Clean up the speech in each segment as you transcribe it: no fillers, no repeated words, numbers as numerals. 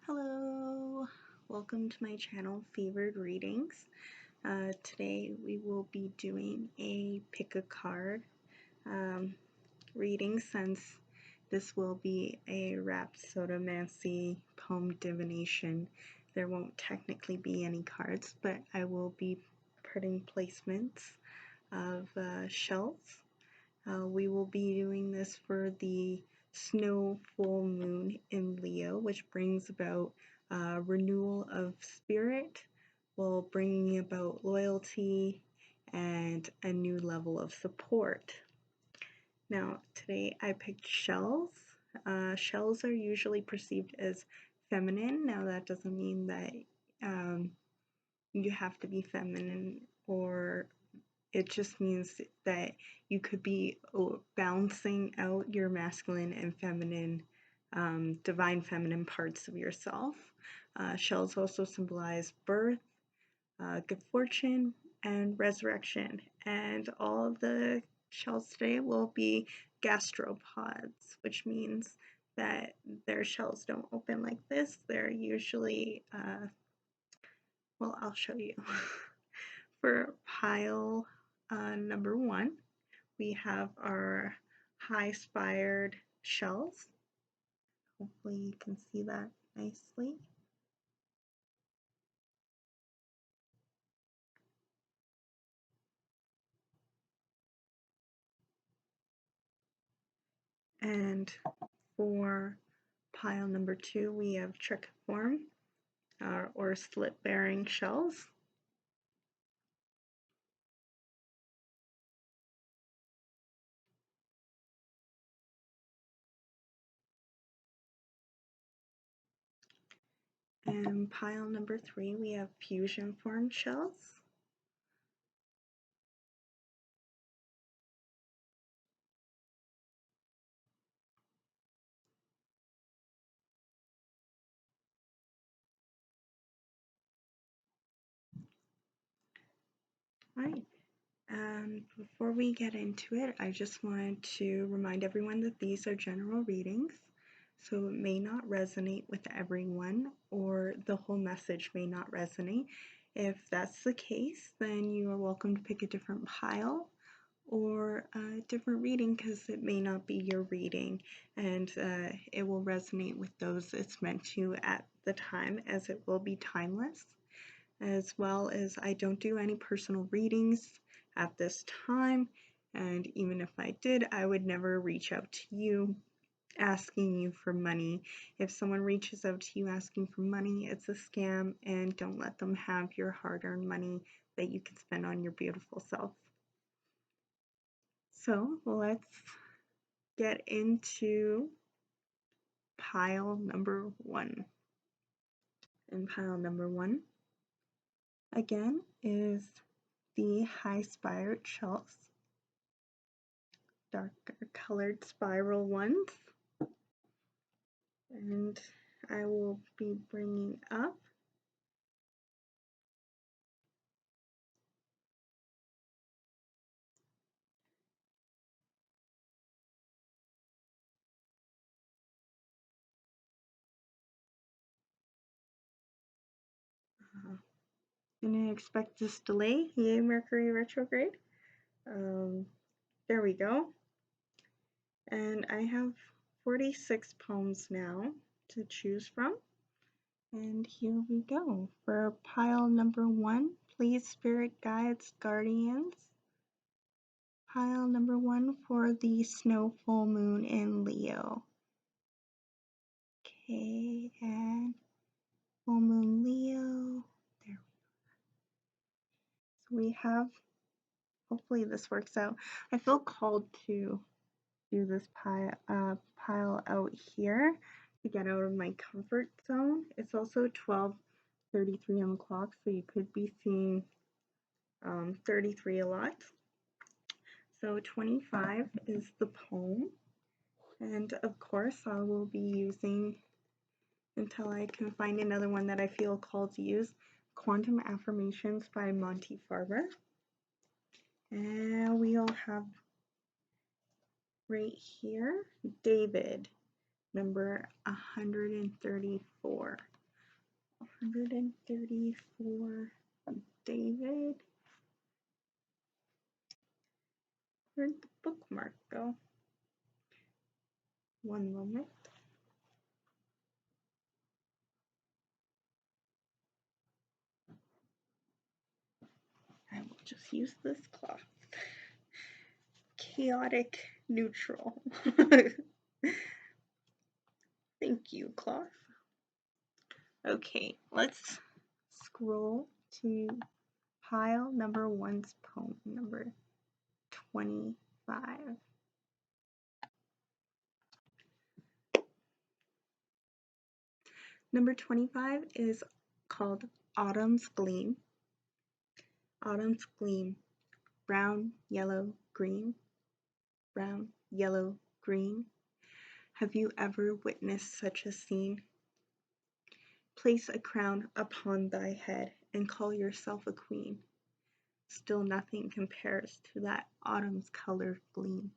Hello, welcome to my channel, Favored Readings. Today we will be doing a pick a card reading, since this will be a Rhapsodomancy poem divination. There won't technically be any cards, but I will be putting placements of shells. We will be doing this for the snow full moon in Leo, which brings about renewal of spirit, while bringing about loyalty and a new level of support. Now, today I picked shells. Shells are usually perceived as feminine. Now, that doesn't mean that you have to be feminine, or it just means that you could be balancing out your masculine and feminine, divine feminine parts of yourself. Shells also symbolize birth, good fortune, and resurrection. And all of the shells today will be gastropods, which means that their shells don't open like this. They're usually, well, I'll show you. For pile number 1, we have our high-spired shells. Hopefully you can see that nicely. And for pile number 2, we have Trochiform, or slit-bearing shells. And pile number 3, we have Fusiform shells. Right. Before we get into it, I just wanted to remind everyone that these are general readings, so it may not resonate with everyone, or the whole message may not resonate. If that's the case, then you are welcome to pick a different pile or a different reading, because it may not be your reading, and it will resonate with those it's meant to at the time, as it will be timeless. As well as I don't do any personal readings at this time, and even if I did, I would never reach out to you asking you for money. If someone reaches out to you asking for money, it's a scam, and don't let them have your hard-earned money that you can spend on your beautiful self. So let's get into pile number 1. And pile number 1 again is the high-spired shells, darker colored spiral ones, and I will be bringing up didn't expect this delay. Yay, Mercury retrograde. There we go. And I have 46 poems now to choose from. And here we go. For pile number 1, please, spirit guides, guardians. Pile number 1 for the snow full moon in Leo. Okay, and full moon Leo. There we have, hopefully this works out. I feel called to do this pile out here to get out of my comfort zone. It's also 12:33 on the clock, so you could be seeing 33 a lot. So 25 is the poem, and of course I will be using, until I can find another one that I feel called to use, Quantum Affirmations by Monte Farber. And we'll have right here David, number 134. just use this cloth. Chaotic neutral. Thank you, cloth. Okay, let's scroll to pile number 1's poem, number 25. Number 25 is called Autumn's Gleam. Autumn's Gleam. Brown, yellow, green. Brown, yellow, green. Have you ever witnessed such a scene? Place a crown upon thy head and call yourself a queen. Still nothing compares to that autumn's colored gleam.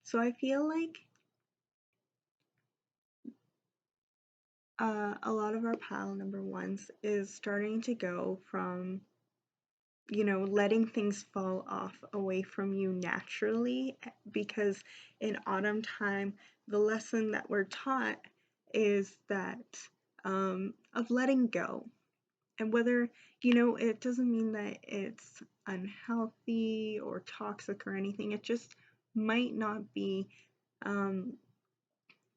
So I feel like a lot of our pile number 1s is starting to go from, you know, letting things fall off away from you naturally, because in autumn time, the lesson that we're taught is that of letting go. And whether, you know, it doesn't mean that it's unhealthy or toxic or anything. It just might not be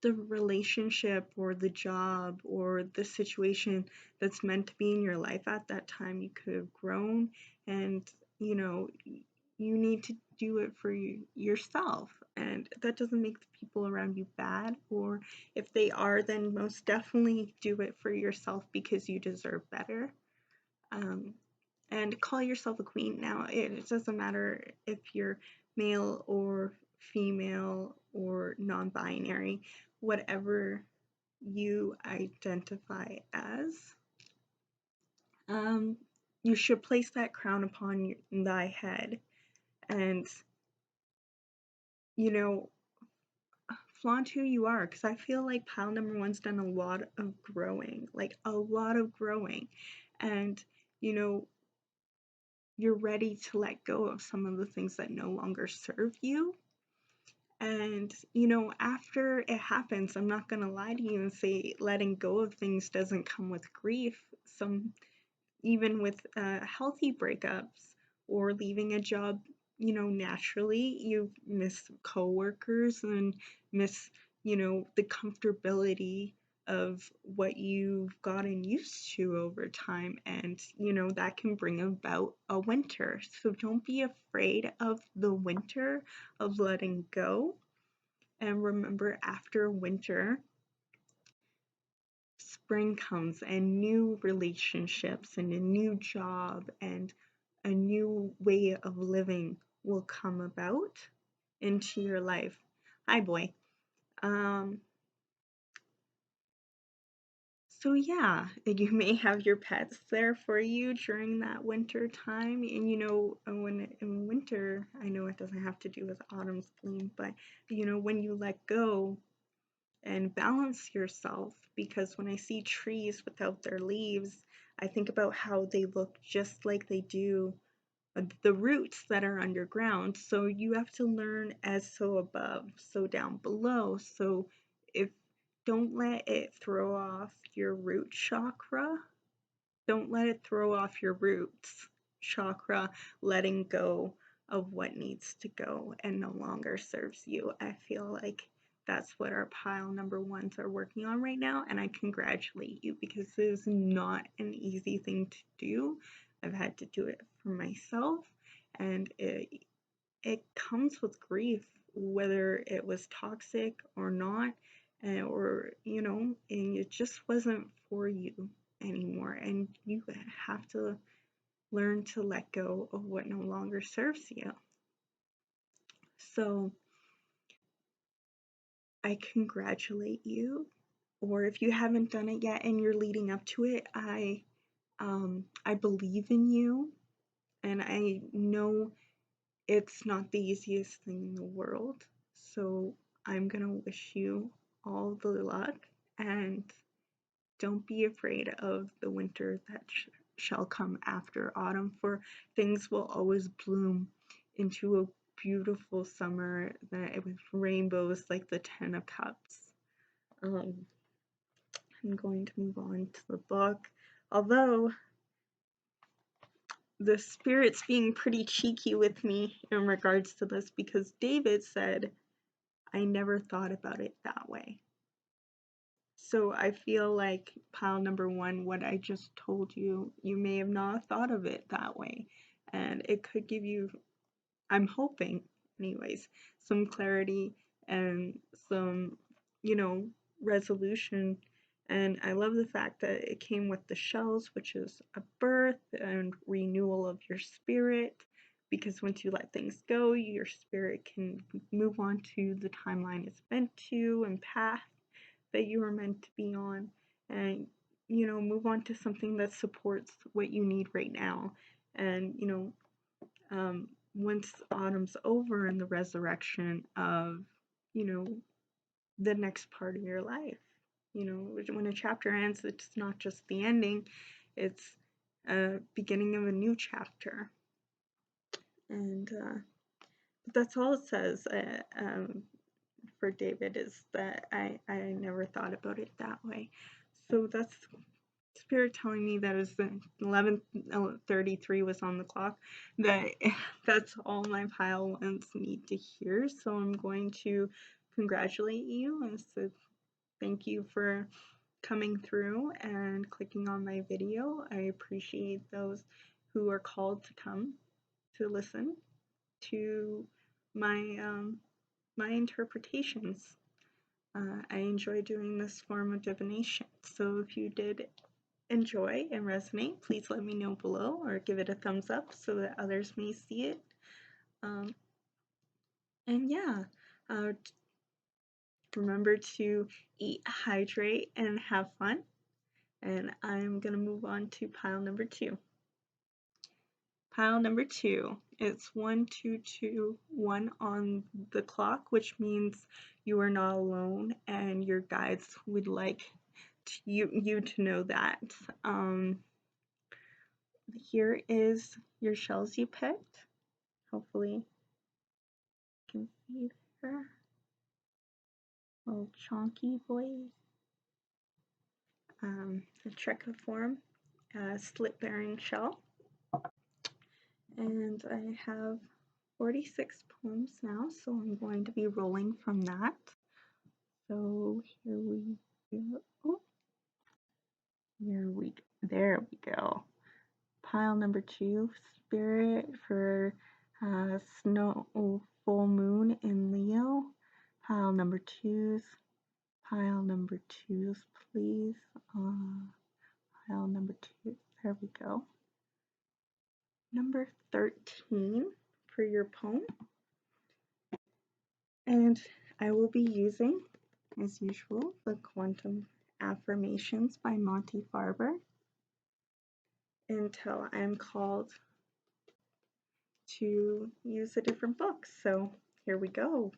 the relationship or the job or the situation that's meant to be in your life at that time. You could have grown, and, you know, you need to do it for yourself. And that doesn't make the people around you bad, or if they are, then most definitely do it for yourself because you deserve better. And call yourself a queen. Now, it doesn't matter if you're male or female or non-binary, whatever you identify as, you should place that crown upon thy head and, you know, flaunt who you are, because I feel like pile number 1's done a lot of growing, like a lot of growing, and, you know, you're ready to let go of some of the things that no longer serve you. And, you know, after it happens, I'm not going to lie to you and say letting go of things doesn't come with grief. Even with healthy breakups or leaving a job, you know, naturally, you miss coworkers and miss, you know, the comfortability of what you've gotten used to over time, and, you know, that can bring about a winter. So don't be afraid of the winter, of letting go. And remember, after winter, spring comes, and new relationships and a new job and a new way of living will come about into your life. Hi, boy. So yeah, you may have your pets there for you during that winter time. And, you know, when in winter, I know it doesn't have to do with autumn's gleam, but, you know, when you let go and balance yourself, because when I see trees without their leaves, I think about how they look just like they do the roots that are underground. So you have to learn as so above, so down below. So if don't let it throw off your root chakra. Don't let it throw off your roots chakra, letting go of what needs to go and no longer serves you. I feel like that's what our pile number 1s are working on right now, and I congratulate you, because it is not an easy thing to do. I've had to do it for myself, and it comes with grief, whether it was toxic or not, or, you know, and it just wasn't for you anymore, and you have to learn to let go of what no longer serves you. So I congratulate you, or if you haven't done it yet and you're leading up to it, I believe in you, and I know it's not the easiest thing in the world. So I'm gonna wish you all the luck, and don't be afraid of the winter that shall come after autumn, for things will always bloom into a beautiful summer with rainbows like the 10 of Cups. I'm going to move on to the book. Although the spirit's being pretty cheeky with me in regards to this, because David said, I never thought about it that way. So I feel like pile number one, what I just told you, you may have not thought of it that way. And it could give you, I'm hoping anyways, some clarity and some, you know, resolution. And I love the fact that it came with the shells, which is a birth and renewal of your spirit. Because once you let things go, your spirit can move on to the timeline it's meant to and path that you were meant to be on, and, you know, move on to something that supports what you need right now. And, you know, once autumn's over and the resurrection of, you know, the next part of your life, you know, when a chapter ends, it's not just the ending, it's a beginning of a new chapter. And that's all it says for David, is that I never thought about it that way. So that's Spirit telling me that as the 11:33 was on the clock, that that's all my pile ones need to hear. So I'm going to congratulate you and say thank you for coming through and clicking on my video. I appreciate those who are called to come to listen to my my interpretations. I enjoy doing this form of divination. So if you did enjoy and resonate, please let me know below or give it a thumbs up so that others may see it. And yeah, remember to eat, hydrate, and have fun. And I'm going to move on to pile number two. Pile number two, it's 1221 on the clock, which means you are not alone and your guides would like you to know that. Here is your shells you picked. Hopefully you can see her. Little chonky boys. A Trochiform, slip-bearing shell. And I have 46 poems now, so I'm going to be rolling from that. So here we go. Oh, there we go. Pile number two, Spirit for Snow Full Moon in Leo. Pile number twos. Pile number twos, please. Pile number two. There we go. Number 13 for your poem. And I will be using, as usual, the Quantum Affirmations by Monte Farber until I'm called to use a different book. So here we go.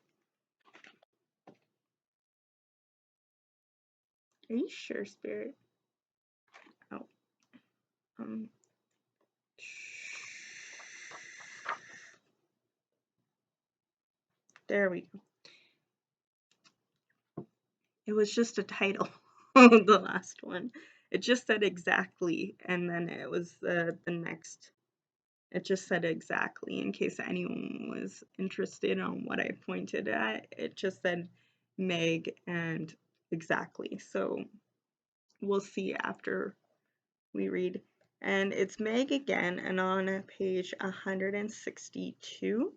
Are you sure, Spirit? Oh, there we go. It was just a title, the last one. It just said exactly, and then it was the next. It just said exactly, in case anyone was interested on what I pointed at. It just said Meg and exactly. So we'll see after we read. And it's Meg again, and on page 162.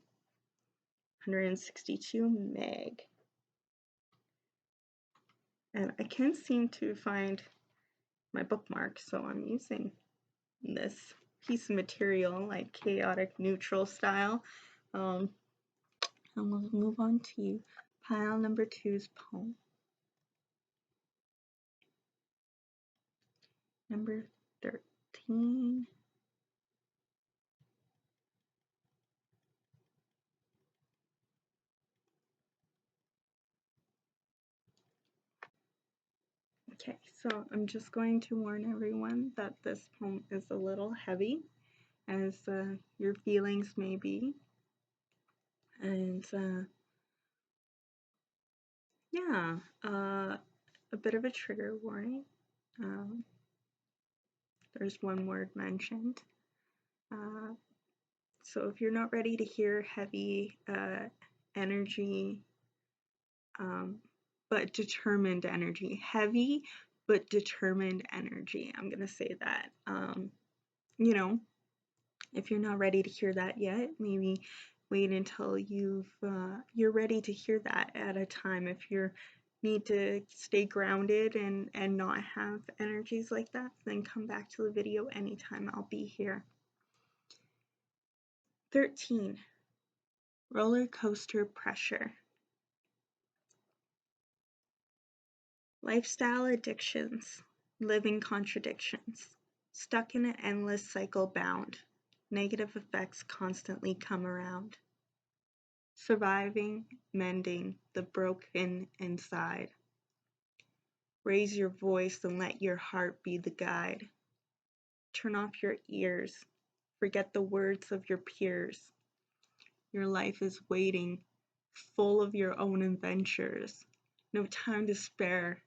162, Meg. And I can't seem to find my bookmark, so I'm using this piece of material, like chaotic neutral style. And we'll move on to pile number two's poem. Number 13. Okay, so I'm just going to warn everyone that this poem is a little heavy, as your feelings may be. And yeah, a bit of a trigger warning. There's one word mentioned. So if you're not ready to hear heavy energy, but determined energy, heavy but determined energy, I'm gonna say that. You know, if you're not ready to hear that yet, maybe wait until you're ready to hear that at a time. If you need to stay grounded and not have energies like that, then come back to the video anytime. I'll be here. 13. Roller coaster pressure. Lifestyle addictions, living contradictions, stuck in an endless cycle bound. Negative effects constantly come around. Surviving, mending the broken inside. Raise your voice and let your heart be the guide. Turn off your ears. Forget the words of your peers. Your life is waiting, full of your own adventures. No time to spare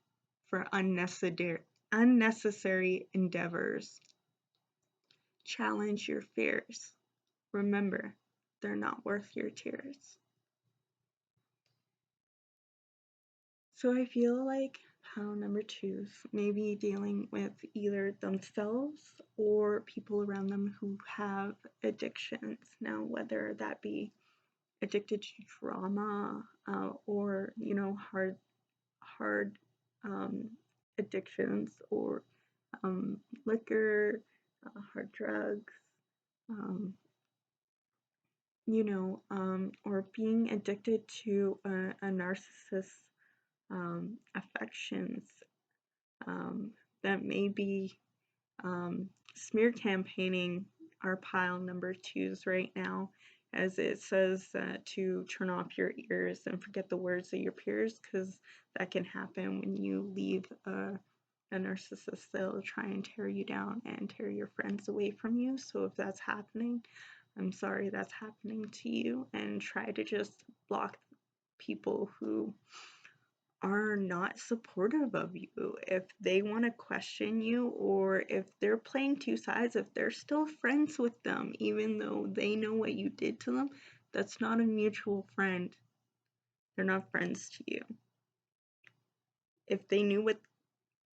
for unnecessary endeavors. Challenge your fears. Remember, they're not worth your tears. So I feel like pile number 2's maybe dealing with either themselves or people around them who have addictions. Now, whether that be addicted to drama or, you know, hard addictions, or liquor, hard drugs, you know, or being addicted to a narcissist's affections, that may be smear campaigning our pile number 2's right now, as it says to turn off your ears and forget the words of your peers, because that can happen when you leave a narcissist. They'll try and tear you down and tear your friends away from you. So if that's happening, I'm sorry that's happening to you, and try to just block people who are not supportive of you. If they want to question you, or if they're playing two sides, if they're still friends with them even though they know what you did to them, that's not a mutual friend. They're not friends to you. If they knew what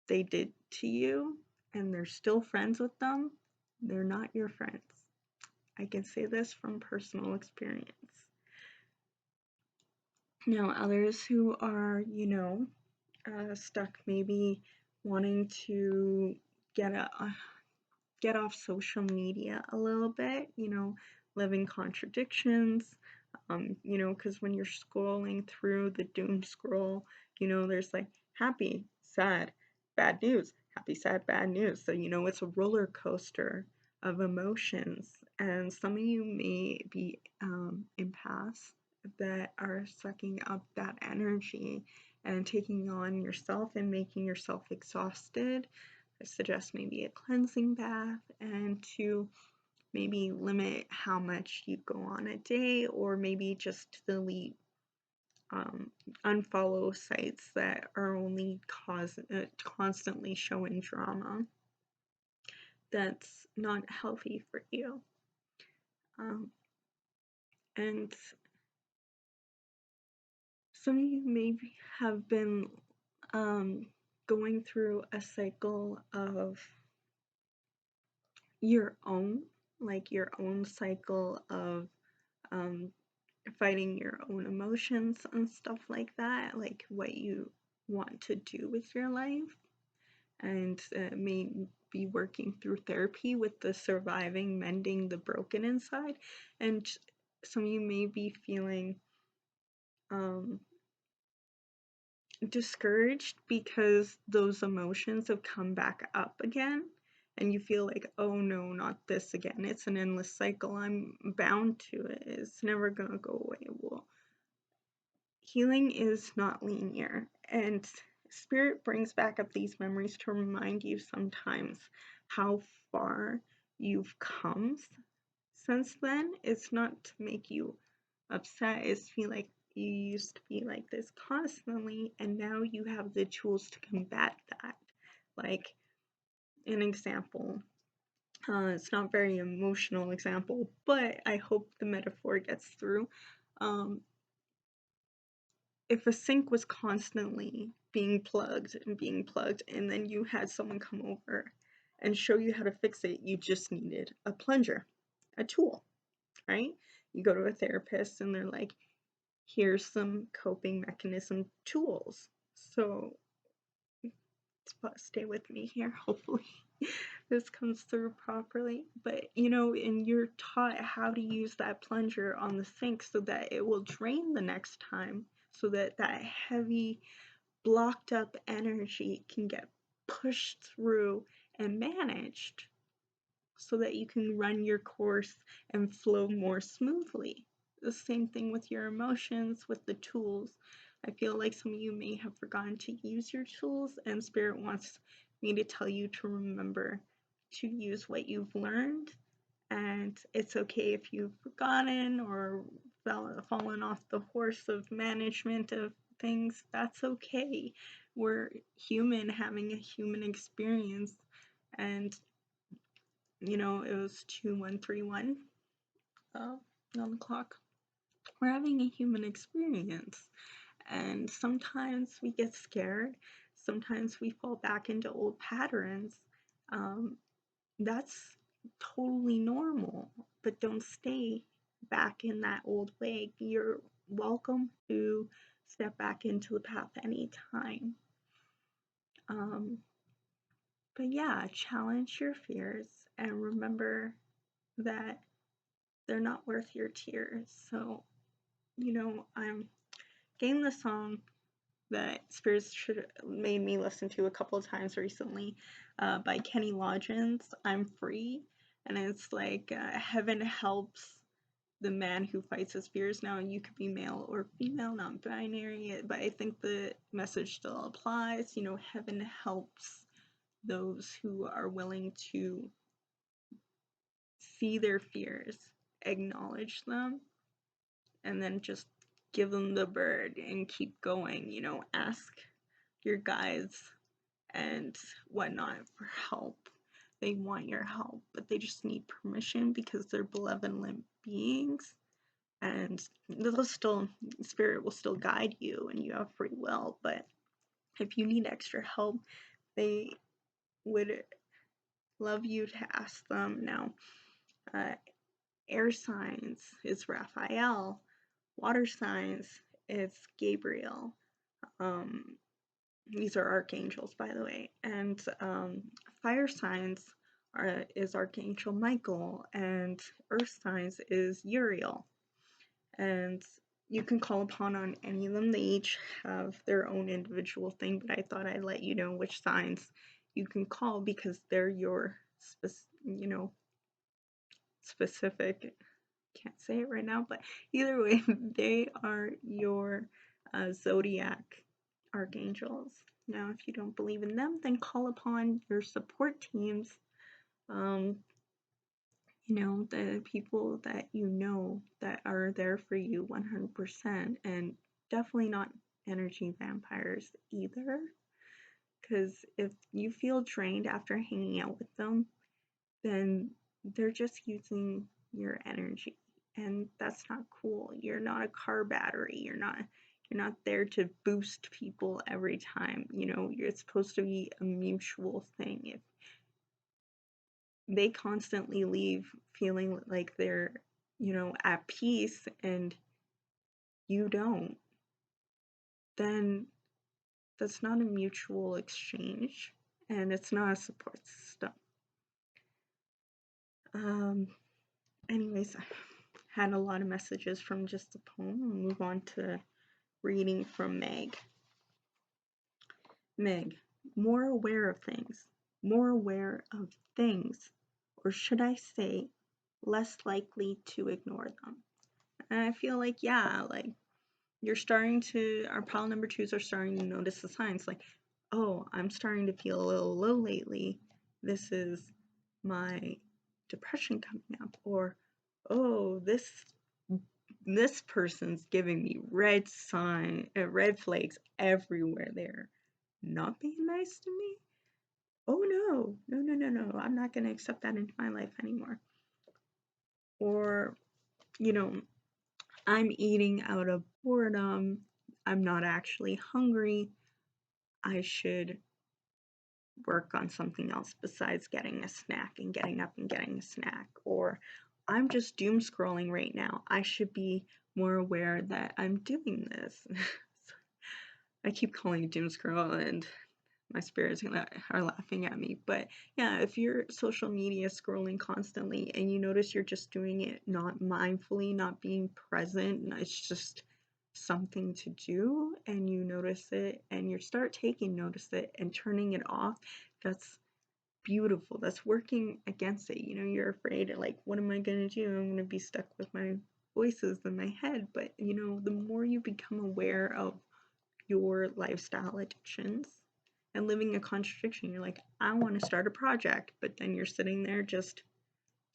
they did to you and they're still friends with them, they're not your friends. I can say this from personal experience. Now, others who are, you know, stuck maybe wanting to get off social media a little bit, you know, living contradictions, you know, because when you're scrolling through the doom scroll, you know, there's like happy, sad, bad news, happy, sad, bad news. So, you know, it's a roller coaster of emotions, and some of you may be empaths that are sucking up that energy and taking on yourself and making yourself exhausted. I suggest maybe a cleansing bath, and to maybe limit how much you go on a day, or maybe just delete, unfollow sites that are only constantly showing drama. That's not healthy for you. And some of you maybe have been going through a cycle of your own, like your own cycle of fighting your own emotions and stuff like that, like what you want to do with your life, and may be working through therapy with the surviving, mending the broken inside. And some of you may be feeling discouraged because those emotions have come back up again, and you feel like, oh no, not this again. It's an endless cycle. I'm bound to it. It's never gonna go away. Well, healing is not linear, and spirit brings back up these memories to remind you sometimes how far you've come since then. It's not to make you upset, it's to feel like you used to be like this constantly, and now you have the tools to combat that. Like, an example, It's not a very emotional example, but I hope the metaphor gets through. If a sink was constantly being plugged, and then you had someone come over and show you how to fix it, you just needed a plunger, a tool, right? You go to a therapist and they're like, here's some coping mechanism tools. So stay with me here, hopefully this comes through properly. But and you're taught how to use that plunger on the sink so that it will drain the next time, so that heavy blocked up energy can get pushed through and managed, so that you can run your course and flow more smoothly. The same thing with your emotions, with the tools. I feel like some of you may have forgotten to use your tools, and Spirit wants me to tell you to remember to use what you've learned. And it's okay if you've forgotten or fallen off the horse of management of things. That's okay. We're human, having a human experience. And it was 2131 on the clock. We're having a human experience, and sometimes we get scared, sometimes we fall back into old patterns. That's totally normal, but don't stay back in that old way. You're welcome to step back into the path anytime. But yeah, challenge your fears and remember that they're not worth your tears. So, I'm getting the song that Spirits made me listen to a couple of times recently by Kenny Loggins, I'm Free. And it's like, heaven helps the man who fights his fears. Now, you could be male or female, not binary, but I think the message still applies. Heaven helps those who are willing to see their fears, acknowledge them, and then just give them the bird and keep going. Ask your guides and whatnot for help. They want your help, but they just need permission because they're benevolent beings, and Spirit will still guide you, and you have free will. But if you need extra help, they would love you to ask them. Now, air signs is Raphael. Water signs is Gabriel. These are archangels, by the way. And fire signs is Archangel Michael, and earth signs is Uriel. And you can call upon on any of them. They each have their own individual thing, but I thought I'd let you know which signs you can call because they're your specific, can't say it right now, but either way, they are your zodiac archangels. Now, if you don't believe in them, then call upon your support teams, the people that that are there for you 100%, and definitely not energy vampires either, because if you feel drained after hanging out with them, then they're just using your energy, and that's not cool. You're not a car battery. You're not there to boost people every time. It's supposed to be a mutual thing. If they constantly leave feeling like they're at peace and you don't, then that's not a mutual exchange, and it's not a support system. Anyways, I had a lot of messages from just the poem. We'll move on to reading from Meg. Meg, more aware of things, or should I say, less likely to ignore them. And I feel like, yeah, like you're starting to, our pile number twos are starting to notice the signs, like, oh, I'm starting to feel a little low lately. This is my depression coming up. Or, oh, this person's giving me red flags everywhere. They're not being nice to me. oh no, I'm not going to accept that into my life anymore. Or, you know, I'm eating out of boredom, I'm not actually hungry, I should work on something else besides getting a snack and getting up and getting a snack. Or I'm just doom scrolling right now, I should be more aware that I'm doing this. I keep calling it doom scroll and my spirits are laughing at me. But yeah, if you're social media scrolling constantly and you notice you're just doing it not mindfully, not being present, it's just something to do, and you notice it and you start taking notice of it and turning it off, that's beautiful. That's working against it. You know, you're afraid, like, what am I going to do? I'm going to be stuck with my voices in my head. But, you know, the more you become aware of your lifestyle addictions and living a contradiction, you're like, I want to start a project, but then you're sitting there just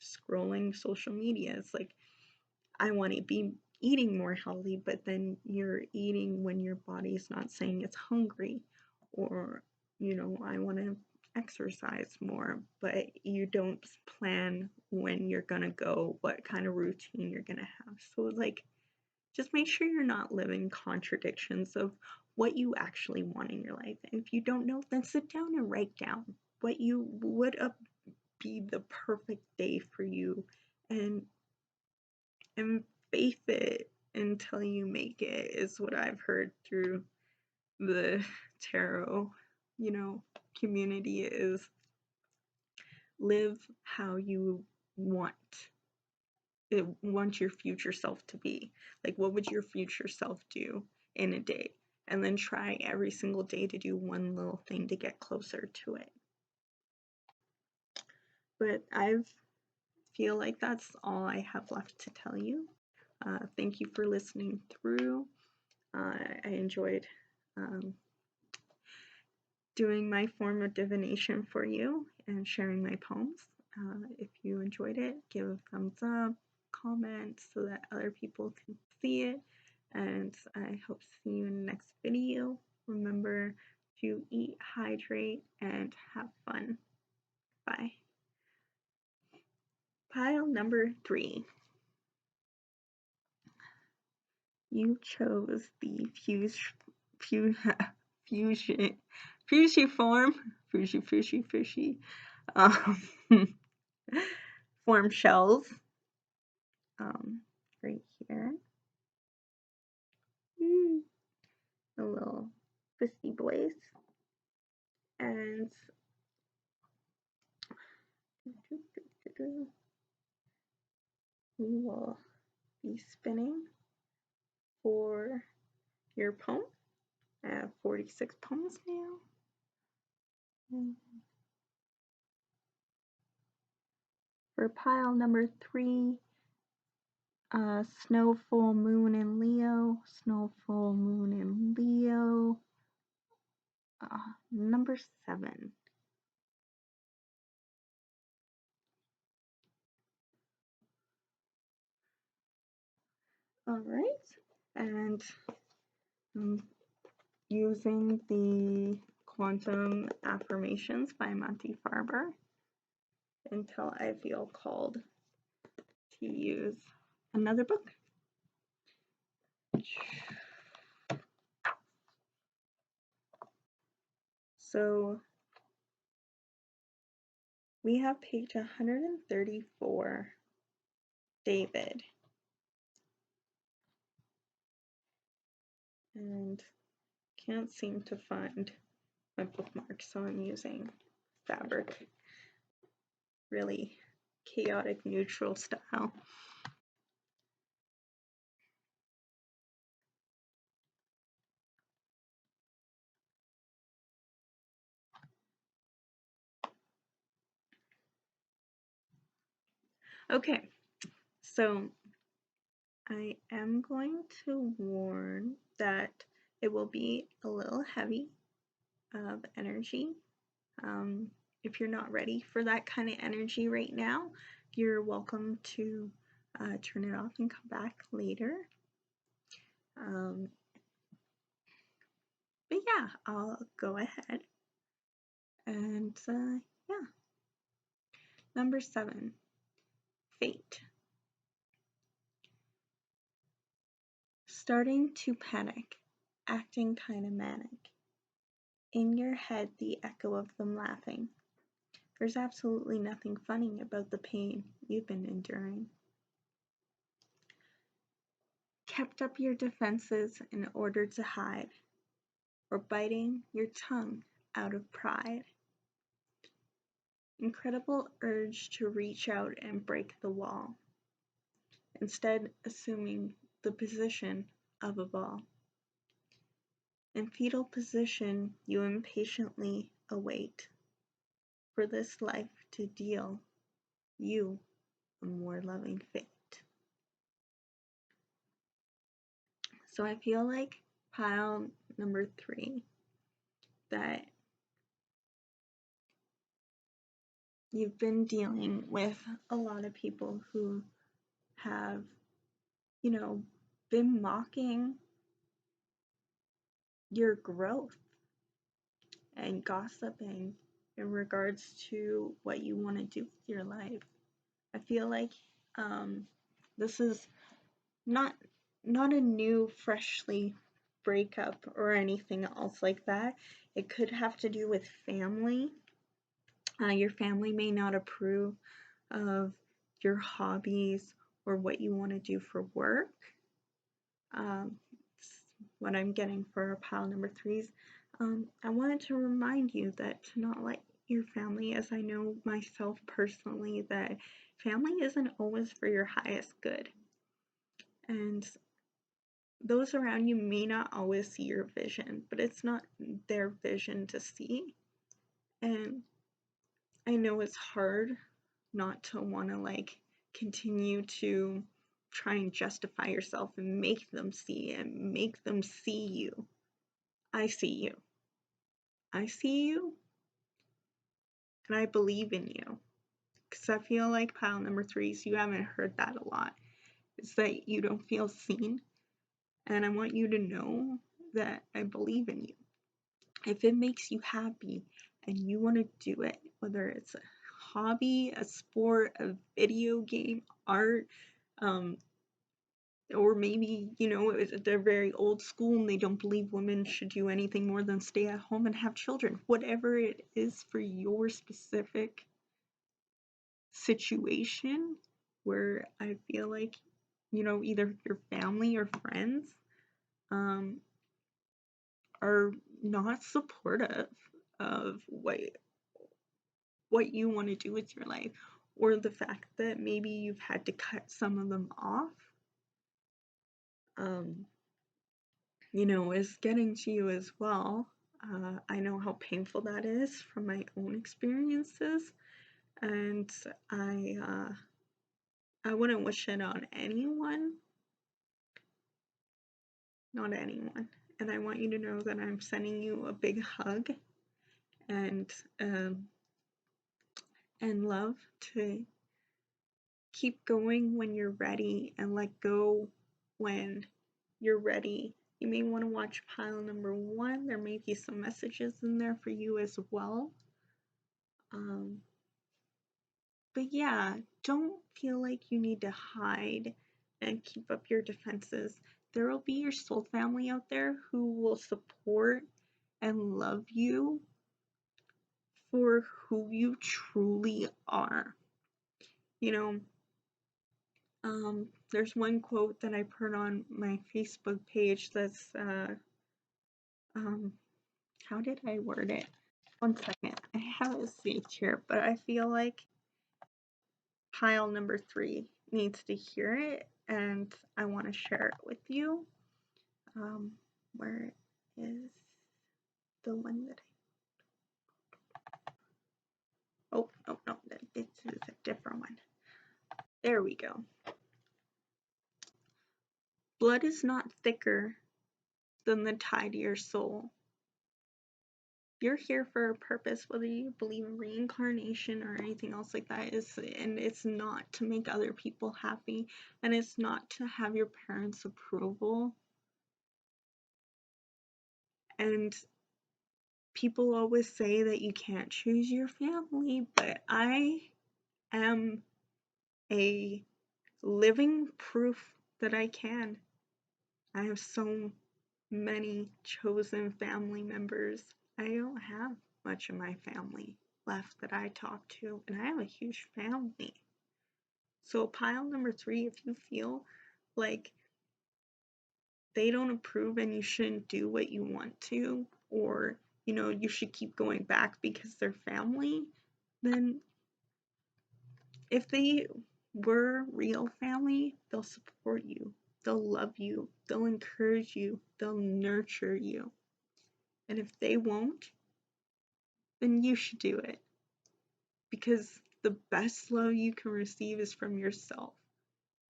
scrolling social media. It's like, I want to be eating more healthy, but then you're eating when your body's not saying it's hungry. Or, you know, I want to exercise more, but you don't plan when you're gonna go, what kind of routine you're gonna have. So like, just make sure you're not living contradictions of what you actually want in your life. And if you don't know, then sit down and write down what you would be the perfect day for you, and faith it until you make it, is what I've heard through the tarot, you know, community, is live how you want your future self to be. Like, what would your future self do in a day? And then try every single day to do one little thing to get closer to it. But I feel like that's all I have left to tell you. Thank you for listening through. I enjoyed doing my form of divination for you and sharing my poems. If you enjoyed it, give a thumbs up, comment so that other people can see it. And I hope to see you in the next video. Remember to eat, hydrate, and have fun. Bye. Pile number 3. You chose the Fusiform, form shells, right here. The little fisty boys, and we will be spinning for your poem. I have 46 poems now. For pile number 3, snow full moon in Leo, snow full moon in Leo, number 7. All right, and using the Quantum Affirmations by Monte Farber until I feel called to use another book. So we have page 134, David. And can't seem to find my bookmark, so I'm using fabric, really chaotic neutral style. Okay, so I am going to warn that it will be a little heavy of energy. If you're not ready for that kind of energy right now, you're welcome to turn it off and come back later. But yeah, I'll go ahead And yeah. Number 7, fate. Starting to panic, acting kind of manic. In your head, the echo of them laughing. There's absolutely nothing funny about the pain you've been enduring. Kept up your defenses in order to hide, or biting your tongue out of pride. Incredible urge to reach out and break the wall, instead assuming the position of a ball. In fetal position, you impatiently await for this life to deal you a more loving fate. So I feel like pile number 3, that you've been dealing with a lot of people who have, been mocking your growth and gossiping in regards to what you want to do with your life. I feel like this is not a new, freshly breakup or anything else like that. It could have to do with family. Your family may not approve of your hobbies or what you want to do for work. What I'm getting for pile number 3s. I wanted to remind you that to not let your family, as I know myself personally, that family isn't always for your highest good. And those around you may not always see your vision, but it's not their vision to see. And I know it's hard not to want to continue to try and justify yourself and make them see you. I see you. I see you, and I believe in you. Because I feel like pile number 3s, you haven't heard that a lot. It's that you don't feel seen. And I want you to know that I believe in you. If it makes you happy and you want to do it, whether it's a hobby, a sport, a video game, art, or maybe, they're very old school and they don't believe women should do anything more than stay at home and have children. Whatever it is for your specific situation, where I feel like, either your family or friends are not supportive of what you want to do with your life, or the fact that maybe you've had to cut some of them off, is getting to you as well. I know how painful that is from my own experiences, and I wouldn't wish it on anyone, not anyone. And I want you to know that I'm sending you a big hug and love to keep going when you're ready and let go when you're ready. You may want to watch pile number 1. There may be some messages in there for you as well. But yeah, don't feel like you need to hide and keep up your defenses. There will be your soul family out there who will support and love you for who you truly are. There's one quote that I put on my Facebook page that's, how did I word it? One second, I have it saved here, but I feel like pile number 3 needs to hear it, and I want to share it with you. Where is the one that oh, no, this is a different one. There we go. Blood is not thicker than the tie to your soul. You're here for a purpose, whether you believe in reincarnation or anything else like that, and it's not to make other people happy, and it's not to have your parents' approval. And people always say that you can't choose your family, but I am a living proof that I can. I have so many chosen family members. I don't have much of my family left that I talk to, and I have a huge family. So pile number 3, if you feel like they don't approve and you shouldn't do what you want to, or you should keep going back because they're family, then if they were real family, they'll support you, they'll love you, they'll encourage you, they'll nurture you. And if they won't, then you should do it, because the best love you can receive is from yourself.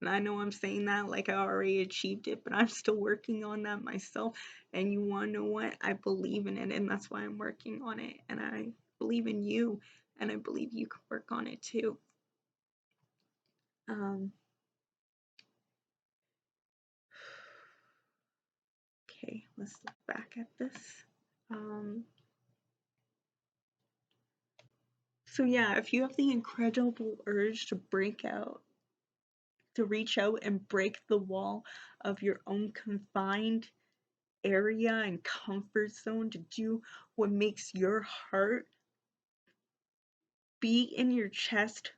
And I know I'm saying that like I already achieved it, but I'm still working on that myself. And you want to know what? I believe in it, and that's why I'm working on it. And I believe in you, and I believe you can work on it too. Okay, let's look back at this. So yeah, if you have the incredible urge to reach out and break the wall of your own confined area and comfort zone, to do what makes your heart beat in your chest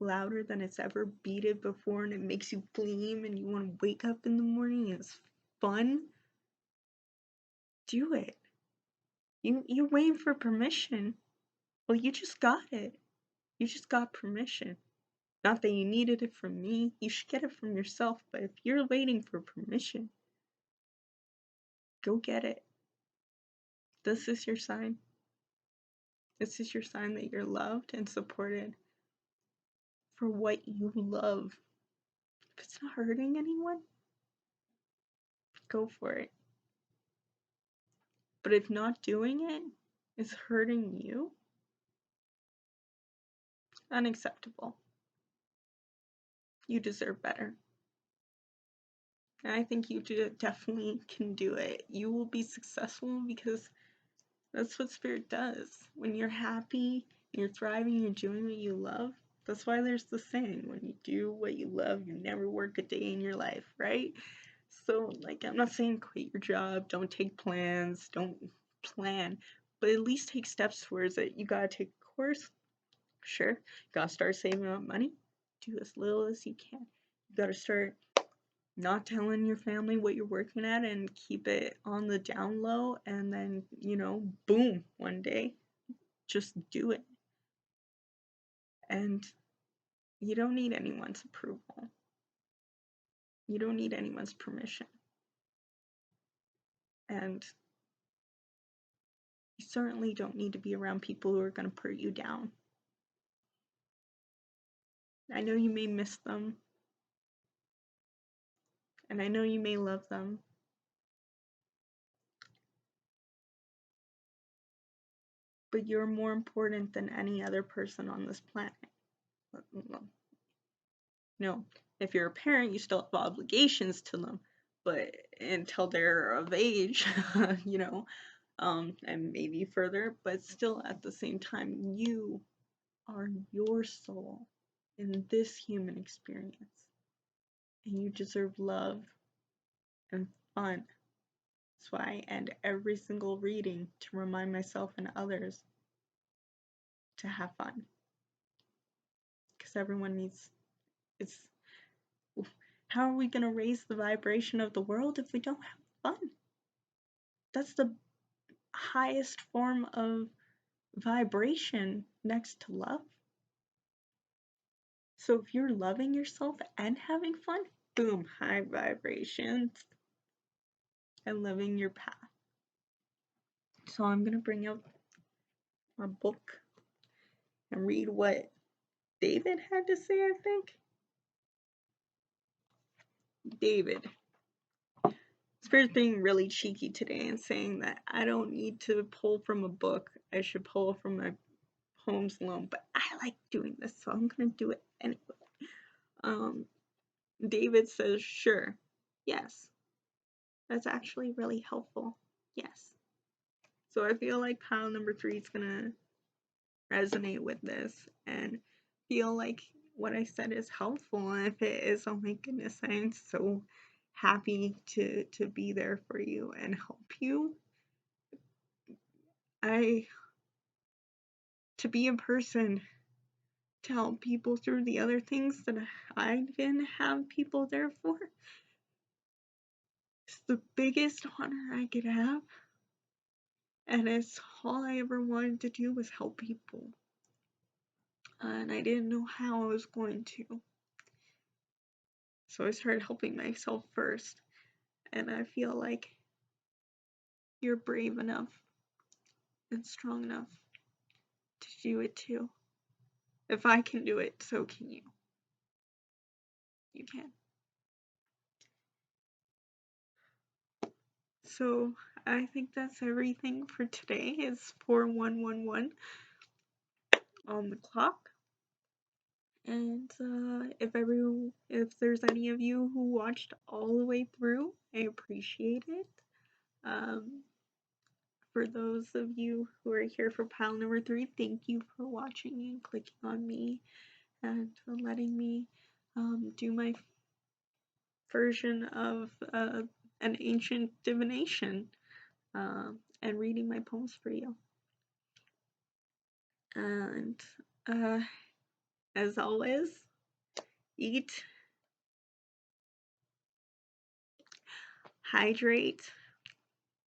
louder than it's ever beaten before, and it makes you gleam and you want to wake up in the morning and it's fun, do it. You're waiting for permission. Well, you just got it. You just got permission. Not that you needed it from me. You should get it from yourself. But if you're waiting for permission, go get it. This is your sign. This is your sign that you're loved and supported for what you love. If it's not hurting anyone, go for it. But if not doing it is hurting you, unacceptable. You deserve better. And I think you definitely can do it. You will be successful because that's what Spirit does. When you're happy, you're thriving, you're doing what you love. That's why there's the saying, when you do what you love, you never work a day in your life, right? So, like, I'm not saying quit your job, don't take plans, don't plan, but at least take steps towards it. You gotta take a course, sure. You gotta start saving up money, do as little as you can. You gotta start not telling your family what you're working at and keep it on the down low, and then, boom, one day, just do it. And you don't need anyone's approval. You don't need anyone's permission. And you certainly don't need to be around people who are going to put you down. I know you may miss them, and I know you may love them, but you're more important than any other person on this planet. No, if you're a parent, you still have obligations to them, but until they're of age, and maybe further, but still at the same time, you are your soul in this human experience, and you deserve love and fun. That's why I end every single reading to remind myself and others to have fun, because everyone needs. It's how are we going to raise the vibration of the world if we don't have fun? That's the highest form of vibration next to love. So if you're loving yourself and having fun, boom, high vibrations and living your path. So I'm going to bring out our book and read what David had to say, I think. David. Spirit's being really cheeky today and saying that I don't need to pull from a book. I should pull from my poems alone. But I like doing this, so I'm going to do it anyway. David says, sure, yes. That's actually really helpful. Yes. So I feel like pile number 3 is gonna resonate with this and feel like what I said is helpful. And if it is, oh my goodness, I am so happy to be there for you and help you. To be a person to help people through the other things that I didn't have people there for. It's the biggest honor I could have. And it's all I ever wanted to do was help people. And I didn't know how I was going to. So I started helping myself first. And I feel like you're brave enough and strong enough to do it too. If I can do it, so can you. You can. So I think that's everything for today. It's 4111 on the clock. And if there's any of you who watched all the way through, I appreciate it. For those of you who are here for pile number 3, thank you for watching and clicking on me and letting me do my version of an ancient divination and reading my poems for you. And as always, eat, hydrate,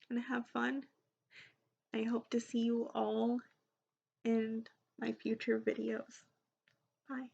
and have fun. I hope to see you all in my future videos. Bye.